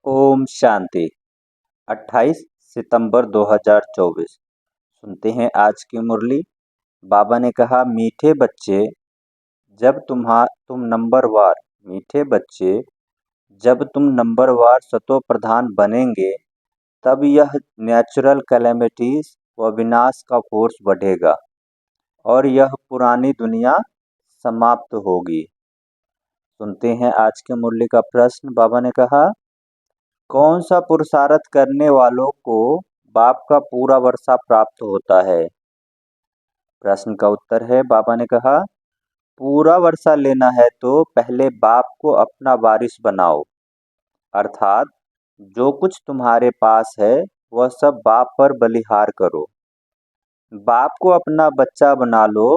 ओम शांति। 28 सितंबर 2024। सुनते हैं आज की मुरली। बाबा ने कहा, मीठे बच्चे, तुम नंबरवार मीठे बच्चे, जब तुम नंबरवार सतो प्रधान बनेंगे, तब यह नेचुरल कैलेमिटीज व विनाश का फोर्स बढ़ेगा और यह पुरानी दुनिया समाप्त होगी। सुनते हैं आज की मुरली का प्रश्न। बाबा ने कहा, कौन सा पुरुषार्थ करने वालों को बाप का पूरा वर्षा प्राप्त होता है? प्रश्न का उत्तर है, बाबा ने कहा, पूरा वर्षा लेना है तो पहले बाप को अपना वारिस बनाओ, अर्थात जो कुछ तुम्हारे पास है वह सब बाप पर बलिहार करो। बाप को अपना बच्चा बना लो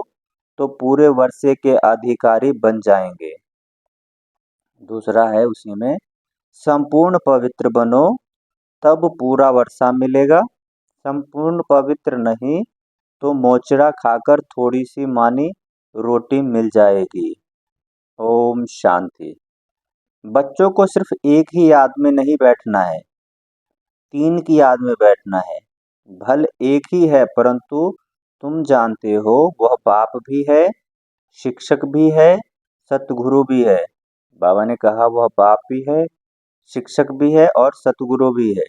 तो पूरे वर्षे के अधिकारी बन जाएंगे। दूसरा है उसी में, संपूर्ण पवित्र बनो तब पूरा वर्षा मिलेगा। संपूर्ण पवित्र नहीं तो मोचड़ा खाकर थोड़ी सी मानी रोटी मिल जाएगी। ओम शांति। बच्चों को सिर्फ एक ही याद में नहीं बैठना है, 3 की याद में बैठना है। भल एक ही है, परंतु तुम जानते हो वह बाप भी है, शिक्षक भी है, सतगुरु भी है। बाबा ने कहा, वह बाप भी है, शिक्षक भी है और सतगुरु भी है।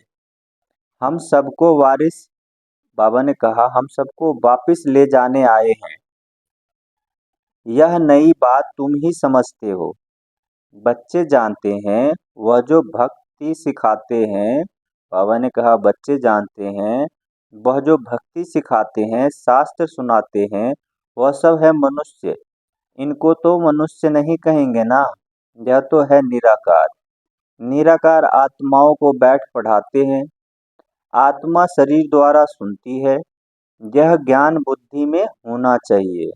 हम सबको वारिस बाबा ने कहा, हम सबको वापिस ले जाने आए हैं। यह नई बात तुम ही समझते हो। बच्चे जानते हैं, वह जो भक्ति सिखाते हैं। बाबा ने कहा, बच्चे जानते हैं, वह जो भक्ति सिखाते हैं, शास्त्र सुनाते हैं, वह सब है मनुष्य। इनको तो मनुष्य नहीं कहेंगे ना, यह तो है निराकार। निराकार आत्माओं को बैठ पढ़ाते हैं। आत्मा शरीर द्वारा सुनती है। यह ज्ञान बुद्धि में होना चाहिए।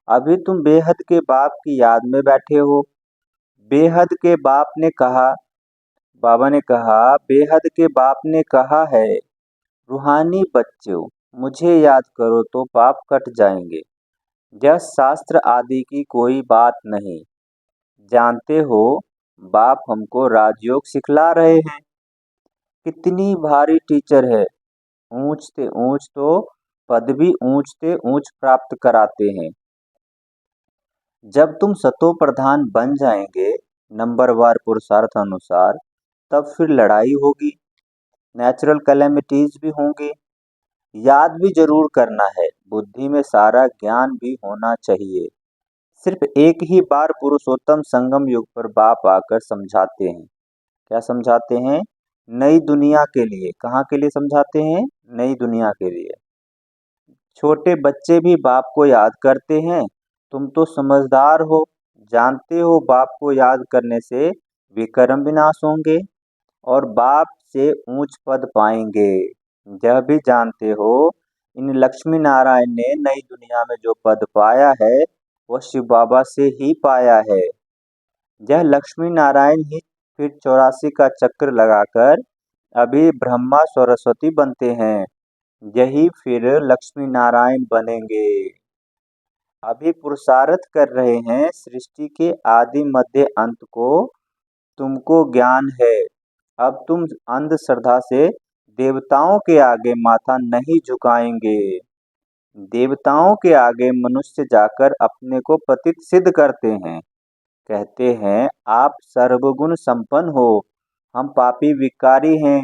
अभी तुम बेहद के बाप की याद में बैठे हो। बेहद के बाप ने कहा, बाबा ने कहा, बेहद के बाप ने कहा है, रूहानी बच्चों, मुझे याद करो तो पाप कट जाएंगे। यह शास्त्र आदि की कोई बात नहीं। जानते हो, बाप हमको राजयोग सिखला रहे हैं। कितनी भारी टीचर है। ऊंचते ऊंच तो पदवी ऊंचते ऊंच प्राप्त कराते हैं। जब तुम सतो प्रधान बन जाएंगे नंबरवार पुरुषार्थ अनुसार, तब फिर लड़ाई होगी, नेचुरल कैलेमिटीज भी होंगी। याद भी जरूर करना है, बुद्धि में सारा ज्ञान भी होना चाहिए। सिर्फ एक ही बार पुरुषोत्तम संगम युग पर बाप आकर समझाते हैं। क्या समझाते हैं? नई दुनिया के लिए। कहाँ के लिए समझाते हैं? नई दुनिया के लिए। छोटे बच्चे भी बाप को याद करते हैं। तुम तो समझदार हो, जानते हो बाप को याद करने से विकर्म विनाश होंगे और बाप से ऊंच पद पाएंगे। यह भी जानते हो, इन लक्ष्मी नारायण ने नई दुनिया में जो पद पाया है वह शिव बाबा से ही पाया है। यह लक्ष्मी नारायण ही फिर 84 का चक्र लगाकर अभी ब्रह्मा सरस्वती बनते हैं। यही फिर लक्ष्मी नारायण बनेंगे। अभी पुरुषार्थ कर रहे हैं सृष्टि के आदि मध्य अंत को। तुमको ज्ञान है। अब तुम अंधश्रद्धा से देवताओं के आगे माथा नहीं झुकाएंगे। देवताओं के आगे मनुष्य जाकर अपने को पतित सिद्ध करते हैं। कहते हैं, आप सर्वगुण संपन्न हो, हम पापी विकारी हैं,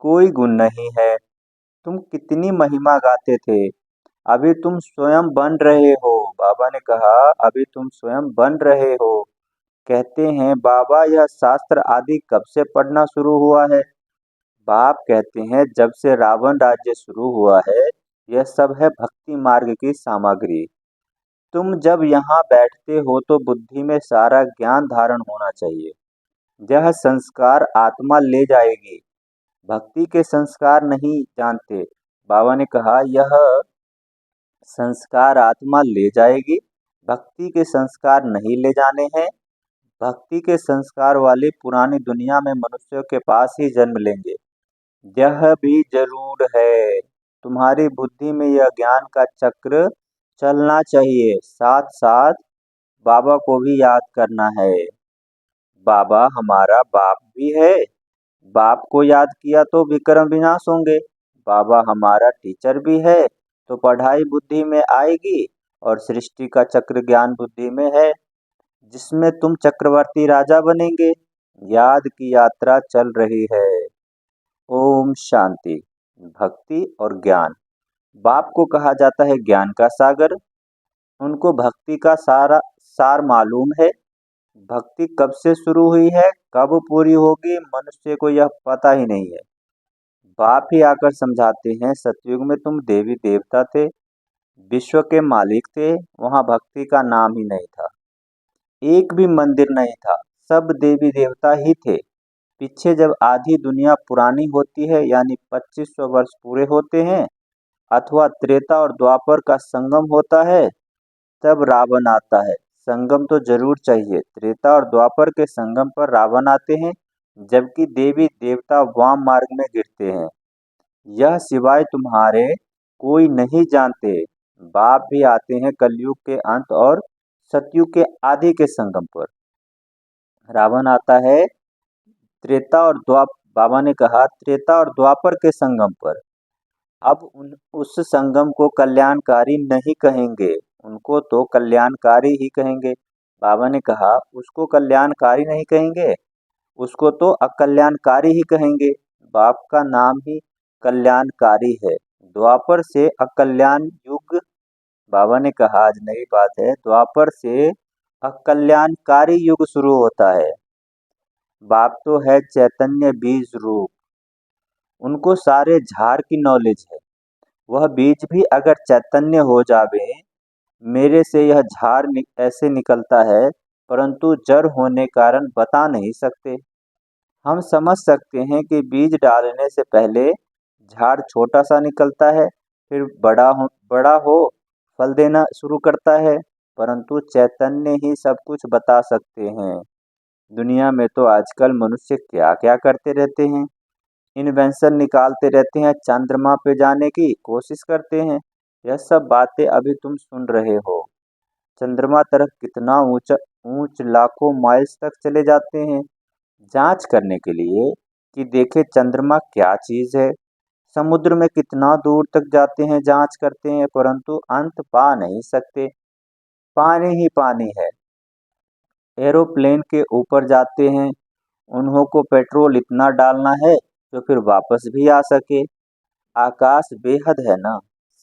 कोई गुण नहीं है। तुम कितनी महिमा गाते थे, अभी तुम स्वयं बन रहे हो। बाबा ने कहा, अभी तुम स्वयं बन रहे हो। कहते हैं, बाबा यह शास्त्र आदि कब से पढ़ना शुरू हुआ है? बाप कहते हैं, जब से रावण राज्य शुरू हुआ है। यह सब है भक्ति मार्ग की सामग्री। तुम जब यहाँ बैठते हो तो बुद्धि में सारा ज्ञान धारण होना चाहिए। यह संस्कार आत्मा ले जाएगी। भक्ति के संस्कार नहीं जानते। बाबा ने कहा, यह संस्कार आत्मा ले जाएगी, भक्ति के संस्कार नहीं ले जाने हैं। भक्ति के संस्कार वाली पुरानी दुनिया में मनुष्यों के पास ही जन्म लेंगे। यह भी जरूर है, तुम्हारी बुद्धि में यह ज्ञान का चक्र चलना चाहिए। साथ साथ बाबा को भी याद करना है। बाबा हमारा बाप भी है, बाप को याद किया तो विक्रम विनाश होंगे। बाबा हमारा टीचर भी है, तो पढ़ाई बुद्धि में आएगी, और सृष्टि का चक्र ज्ञान बुद्धि में है, जिसमें तुम चक्रवर्ती राजा बनेंगे। याद की यात्रा चल रही है। ओम शांति। भक्ति और ज्ञान। बाप को कहा जाता है ज्ञान का सागर। उनको भक्ति का सारा सार मालूम है। भक्ति कब से शुरू हुई है, कब पूरी होगी, मनुष्य को यह पता ही नहीं है। बाप ही आकर समझाते हैं, सतयुग में तुम देवी देवता थे, विश्व के मालिक थे, वहां भक्ति का नाम ही नहीं था। एक भी मंदिर नहीं था, सब देवी देवता ही थे। पीछे जब आधी दुनिया पुरानी होती है, यानी 2500 वर्ष पूरे होते हैं, अथवा त्रेता और द्वापर का संगम होता है, तब रावण आता है। संगम तो जरूर चाहिए। त्रेता और द्वापर के संगम पर रावण आते हैं, जबकि देवी देवता वाम मार्ग में गिरते हैं। यह सिवाय तुम्हारे कोई नहीं जानते। बाप भी आते हैं कलयुग के अंत और सतयुग के आदि के संगम पर। रावण आता है त्रेता और द्वाप बाबा ने कहा त्रेता और द्वापर के संगम पर। अब उस संगम को कल्याणकारी नहीं कहेंगे, उनको तो कल्याणकारी ही कहेंगे। बाबा ने कहा उसको कल्याणकारी नहीं कहेंगे, उसको तो अकल्याणकारी ही कहेंगे। बाप का नाम ही कल्याणकारी है। द्वापर से अकल्याण युग, बाबा ने कहा आज नई बात है, द्वापर से अकल्याणकारी युग शुरू होता है। बाप तो है चैतन्य बीज रूप, उनको सारे झाड़ की नॉलेज है। वह बीज भी अगर चैतन्य हो जावे, मेरे से यह झाड़ ऐसे निकलता है, परंतु जड़ होने कारण बता नहीं सकते। हम समझ सकते हैं कि बीज डालने से पहले झाड़ छोटा सा निकलता है, फिर बड़ा हो फल देना शुरू करता है, परंतु चैतन्य ही सब कुछ बता सकते हैं। दुनिया में तो आजकल मनुष्य क्या क्या करते रहते हैं, इन्वेंशन निकालते रहते हैं, चंद्रमा पे जाने की कोशिश करते हैं। यह सब बातें अभी तुम सुन रहे हो। चंद्रमा तरफ कितना ऊंचा ऊंच लाखों माइल्स तक चले जाते हैं जांच करने के लिए कि देखे चंद्रमा क्या चीज है। समुद्र में कितना दूर तक जाते हैं, जांच करते हैं, परंतु अंत पा नहीं सकते। पानी ही पानी है। एरोप्लेन के ऊपर जाते हैं, उन्हों को पेट्रोल इतना डालना है जो फिर वापस भी आ सके। आकाश बेहद है ना,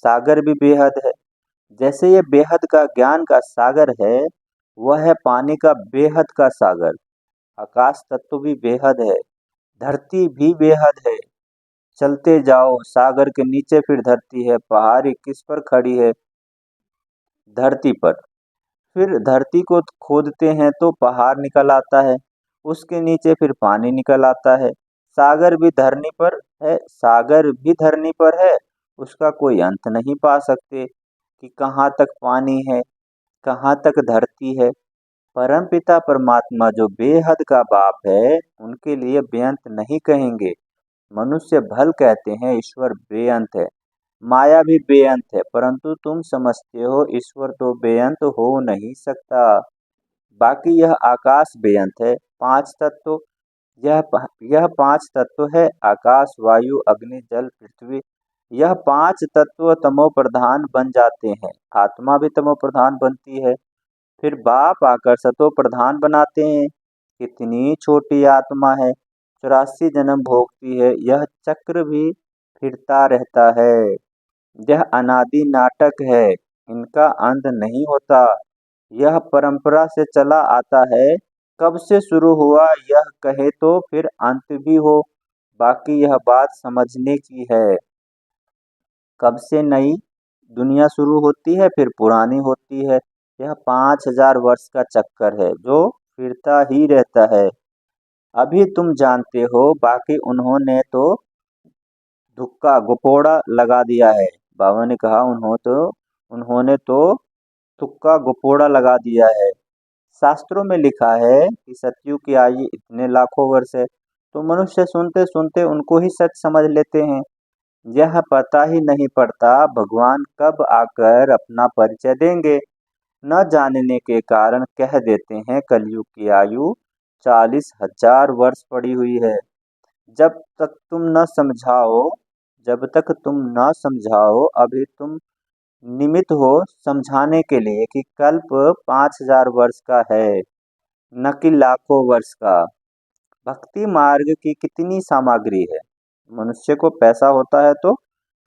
सागर भी बेहद है। जैसे ये बेहद का ज्ञान का सागर है, वह है पानी का बेहद का सागर। आकाश तत्व भी बेहद है, धरती भी बेहद है। चलते जाओ, सागर के नीचे फिर धरती है। पहाड़ी किस पर खड़ी है? धरती पर। फिर धरती को खोदते हैं तो पहाड़ निकल आता है, उसके नीचे फिर पानी निकल आता है। सागर भी धरनी पर है, सागर भी धरनी पर है, उसका कोई अंत नहीं पा सकते कि कहाँ तक पानी है, कहाँ तक धरती है। परमपिता परमात्मा जो बेहद का बाप है, उनके लिए बेअंत नहीं कहेंगे। मनुष्य भल कहते हैं ईश्वर बेअंत है, माया भी बेअंत है, परंतु तुम समझते हो ईश्वर तो बेअंत हो नहीं सकता। बाकी यह आकाश बेअंत है। पांच तत्व, यह पांच तत्व है, आकाश वायु अग्नि जल पृथ्वी। यह पांच तत्व तमो प्रधान बन जाते हैं, आत्मा भी तमो प्रधान बनती है। फिर बाप आकर सतो प्रधान बनाते हैं। कितनी छोटी आत्मा है, 84 जन्म भोगती है, यह चक्र भी फिरता रहता है। यह अनादि नाटक है, इनका अंत नहीं होता। यह परंपरा से चला आता है, कब से शुरू हुआ यह कहे तो फिर अंत भी हो। बाकी यह बात समझने की है, कब से नई दुनिया शुरू होती है फिर पुरानी होती है। यह 5000 वर्ष का चक्कर है जो फिरता ही रहता है। अभी तुम जानते हो, बाकी धुक्का गोपोड़ा लगा दिया है। बाबा ने कहा उन्होंने तो तुक्का गोपोड़ा लगा दिया है। शास्त्रों में लिखा है कि सतयुग की आयु इतने लाखों वर्ष है, तो मनुष्य सुनते सुनते उनको ही सच समझ लेते हैं। यह पता ही नहीं पड़ता भगवान कब आकर अपना परिचय देंगे। न जानने के कारण कह देते हैं कलयुग की आयु 40,000 वर्ष पड़ी हुई है। जब तक तुम न समझाओ जब तक तुम न समझाओ अभी तुम निमित्त हो समझाने के लिए कि कल्प 5,000 वर्ष का है, न कि लाखों वर्ष का। भक्ति मार्ग की कितनी सामग्री है। मनुष्य को पैसा होता है तो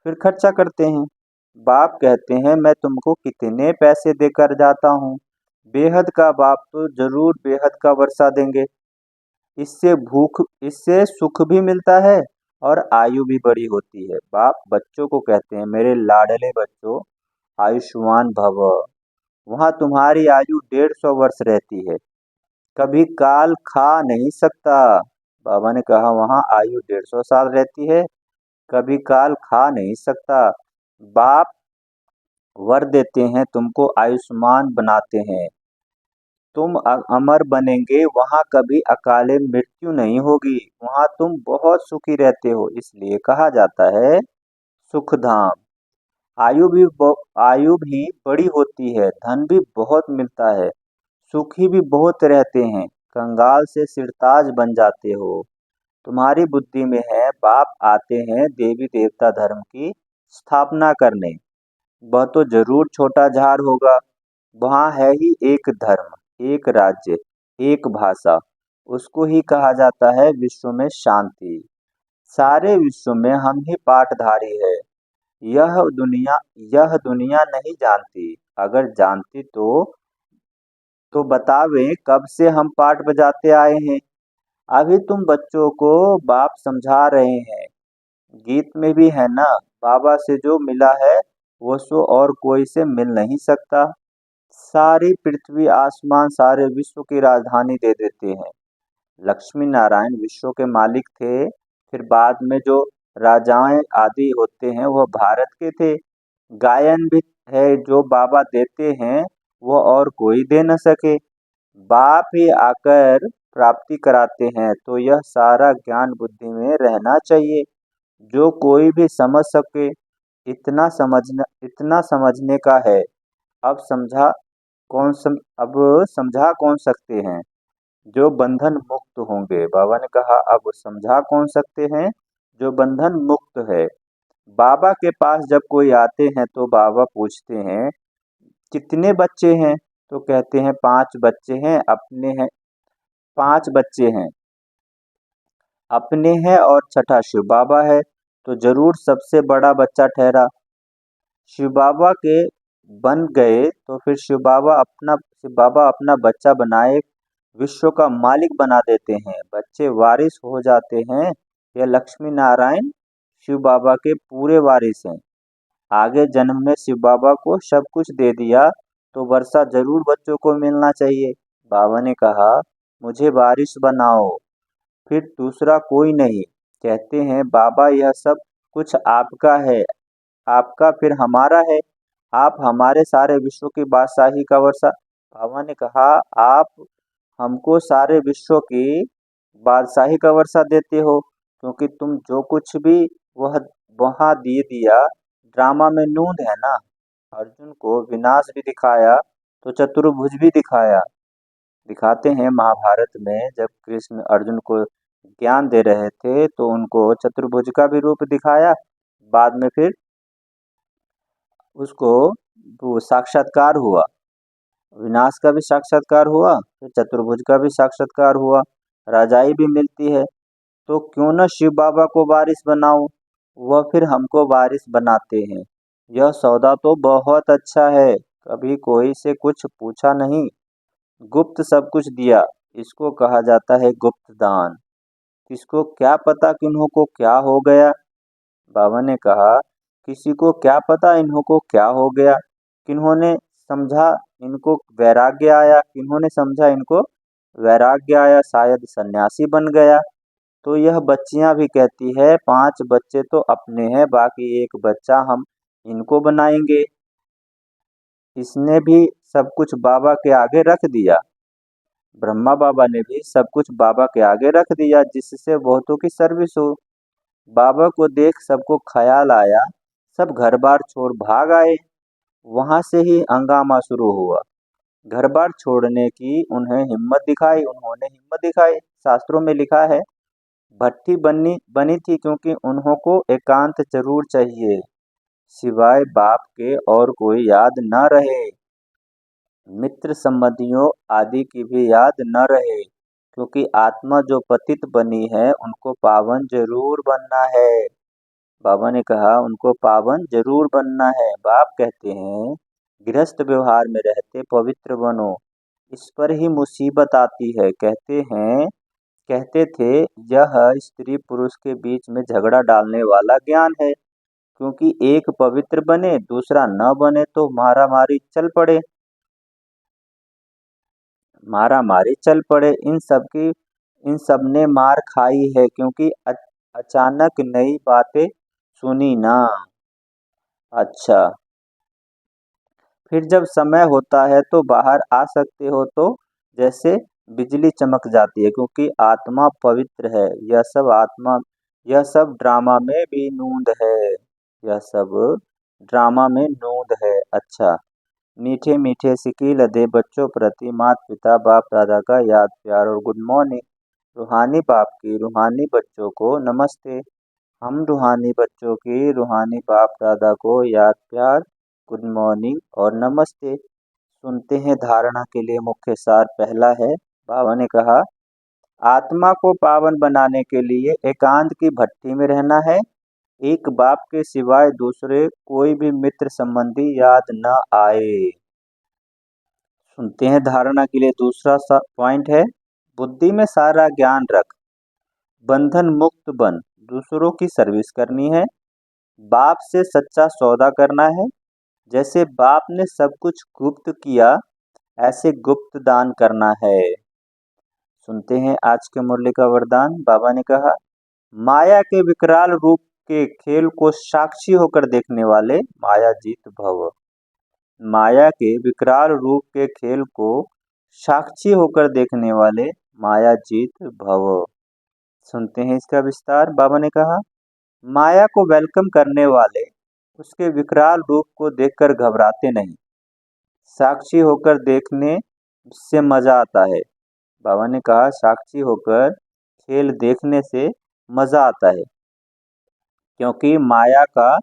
फिर खर्चा करते हैं। बाप कहते हैं मैं तुमको कितने पैसे देकर जाता हूँ, बेहद का बाप तो जरूर बेहद का वर्षा देंगे। इससे सुख भी मिलता है और आयु भी बड़ी होती है। बाप बच्चों को कहते हैं मेरे लाडले बच्चों, आयुष्मान भव। वहाँ तुम्हारी आयु 150 वर्ष रहती है, कभी काल खा नहीं सकता। बाबा ने कहा वहाँ आयु 150 साल रहती है, कभी काल खा नहीं सकता। बाप वर देते हैं, तुमको आयुष्मान बनाते हैं, तुम अमर बनेंगे, वहाँ कभी अकाले मृत्यु नहीं होगी, वहाँ तुम बहुत सुखी रहते हो, इसलिए कहा जाता है सुख धाम। आयु भी बड़ी होती है, धन भी बहुत मिलता है, सुखी भी बहुत रहते हैं, कंगाल से सिरताज बन जाते हो। तुम्हारी बुद्धि में है बाप आते हैं देवी देवता धर्म की स्थापना करने, वह तो जरूर छोटा झार होगा। वहाँ है ही एक धर्म, एक राज्य, एक भाषा, उसको ही कहा जाता है विश्व में शांति। सारे विश्व में हम ही पाठधारी है। यह दुनिया यह दुनिया नहीं जानती, अगर जानती तो बतावे कब से हम पाठ बजाते आए हैं। अभी तुम बच्चों को बाप समझा रहे हैं। गीत में भी है ना, बाबा से जो मिला है वो सो और कोई से मिल नहीं सकता। सारी पृथ्वी आसमान सारे विश्व की राजधानी दे देते हैं। लक्ष्मी नारायण विश्व के मालिक थे, फिर बाद में जो राजाएं आदि होते हैं वह भारत के थे। गायन भी है जो बाबा देते हैं वो और कोई दे न सके। बाप ही आकर प्राप्ति कराते हैं, तो यह सारा ज्ञान बुद्धि में रहना चाहिए, जो कोई भी समझ सके। इतना समझने का है। अब समझा अब समझा कौन सकते हैं जो बंधन मुक्त होंगे। बाबा ने कहा अब समझा कौन सकते हैं जो बंधन मुक्त है। बाबा के पास जब कोई आते हैं तो बाबा पूछते हैं कितने बच्चे हैं, तो कहते हैं 5 बच्चे हैं, अपने हैं 5 बच्चे हैं, अपने हैं और छठा शिव बाबा है, तो जरूर सबसे बड़ा बच्चा ठहरा। शिव बाबा के बन गए तो फिर शिव बाबा अपना बच्चा बनाए विश्व का मालिक बना देते हैं, बच्चे वारिस हो जाते हैं। यह लक्ष्मी नारायण शिव बाबा के पूरे वारिस हैं। आगे जन्म में शिव बाबा को सब कुछ दे दिया तो वर्षा जरूर बच्चों को मिलना चाहिए। बाबा ने कहा मुझे वारिस बनाओ, फिर दूसरा कोई नहीं। कहते हैं बाबा यह सब कुछ आपका है, आपका फिर हमारा है, आप हमारे सारे विश्व की बादशाही का वर्षा। बाबा ने कहा आप हमको सारे विश्व की बादशाही का वर्षा देते हो, क्योंकि तुम जो कुछ भी वह वहाँ दे दिया। ड्रामा में नूंद है ना, अर्जुन को विनाश भी दिखाया तो चतुर्भुज भी दिखाया। दिखाते हैं महाभारत में जब कृष्ण अर्जुन को ज्ञान दे रहे थे तो उनको चतुर्भुज का भी रूप दिखाया, बाद में फिर उसको वो साक्षात्कार हुआ, विनाश का भी साक्षात्कार हुआ, फिर चतुर्भुज का भी साक्षात्कार हुआ, राजाई भी मिलती है। तो क्यों न शिव बाबा को वारिस बनाऊं, वह फिर हमको वारिस बनाते हैं। यह सौदा तो बहुत अच्छा है, कभी कोई से कुछ पूछा नहीं, गुप्त सब कुछ दिया, इसको कहा जाता है गुप्त दान। किसको क्या पता किन्हों को क्या हो गया। बाबा ने कहा किसी को क्या पता इन्हों को क्या हो गया, किन्होंने समझा इनको वैराग्य आया, किन्होंने समझा इनको वैराग्य आया, शायद सन्यासी बन गया। तो यह बच्चियां भी कहती है 5 बच्चे तो अपने हैं, बाकी एक बच्चा हम इनको बनाएंगे। इसने भी सब कुछ बाबा के आगे रख दिया, ब्रह्मा बाबा ने भी सब कुछ बाबा के आगे रख दिया, जिससे बहुतों की सर्विस हो। बाबा को देख सबको ख्याल आया, सब घर बार छोड़ भाग आए। वहां से ही हंगामा शुरू हुआ। घर बार छोड़ने की उन्होंने हिम्मत दिखाई, शास्त्रों में लिखा है भट्ठी बनी बनी थी क्योंकि उन्हों को एकांत जरूर चाहिए, सिवाय बाप के और कोई याद न रहे, मित्र संबंधियों आदि की भी याद न रहे, क्योंकि आत्मा जो पतित बनी है उनको पावन जरूर बनना है। बाबा ने कहा उनको पावन जरूर बनना है। बाप कहते हैं गृहस्थ व्यवहार में रहते पवित्र बनो, इस पर ही मुसीबत आती है। कहते थे यह स्त्री पुरुष के बीच में झगड़ा डालने वाला ज्ञान है, क्योंकि एक पवित्र बने दूसरा न बने तो मारा मारी चल पड़े। इन सब ने मार खाई है, क्योंकि अचानक नई बातें सुनी ना। अच्छा, फिर जब समय होता है तो बाहर आ सकते हो, तो जैसे बिजली चमक जाती है, क्योंकि आत्मा पवित्र है। यह सब ड्रामा में भी नूंद है। यह सब ड्रामा में नूंद है। अच्छा, मीठे मीठे सिक्के लदे बच्चों प्रति माता पिता बाप दादा का याद प्यार और गुड मॉर्निंग। रूहानी बाप की रूहानी बच्चों को नमस्ते। हम रूहानी बच्चों की रूहानी बाप दादा को याद प्यार, गुड मॉर्निंग और नमस्ते। सुनते हैं धारणा के लिए मुख्य सार। पहला है, बाबा ने कहा आत्मा को पावन बनाने के लिए एकांत की भट्टी में रहना है। एक बाप के सिवाय दूसरे कोई भी मित्र संबंधी याद न आए। सुनते हैं धारणा के लिए दूसरा पॉइंट है, बुद्धि में सारा ज्ञान रख, बंधन मुक्त बन, दूसरों की सर्विस करनी है, बाप से सच्चा सौदा करना है। जैसे बाप ने सब कुछ गुप्त किया, ऐसे गुप्त दान करना है। सुनते हैं आज के मुरली का वरदान। बाबा ने कहा माया के विकराल रूप के खेल को साक्षी होकर देखने वाले माया जीत भव। माया के विकराल रूप के खेल को साक्षी होकर देखने वाले माया जीत भव। सुनते हैं इसका विस्तार। बाबा ने कहा माया को वेलकम करने वाले उसके विकराल रूप को देखकर घबराते नहीं, साक्षी होकर देखने से मजा आता है। बाबा ने कहा साक्षी होकर खेल देखने से मजा आता है, क्योंकि माया का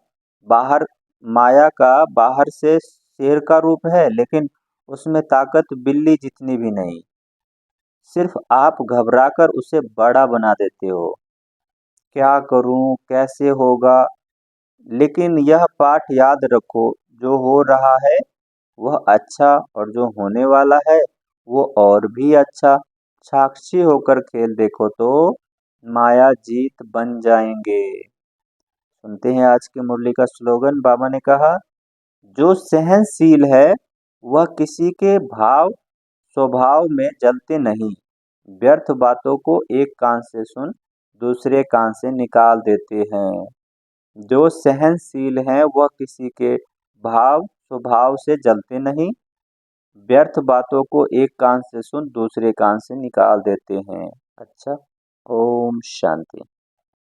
बाहर से शेर का रूप है, लेकिन उसमें ताकत बिल्ली जितनी भी नहीं। सिर्फ आप घबराकर उसे बड़ा बना देते हो, क्या करूं, कैसे होगा। लेकिन यह पाठ याद रखो, जो हो रहा है वह अच्छा, और जो होने वाला है वो और भी अच्छा। साक्षी होकर खेल देखो तो माया जीत बन जाएंगे। सुनते हैं आज की मुरली का स्लोगन। बाबा ने कहा जो सहनशील है वह किसी के स्वभाव में जलते नहीं, व्यर्थ बातों को एक कान से सुन दूसरे कान से निकाल देते हैं। जो सहनशील हैं वह किसी के स्वभाव से जलते नहीं, व्यर्थ बातों को एक कान से सुन दूसरे कान से निकाल देते हैं। अच्छा, ओम शांति।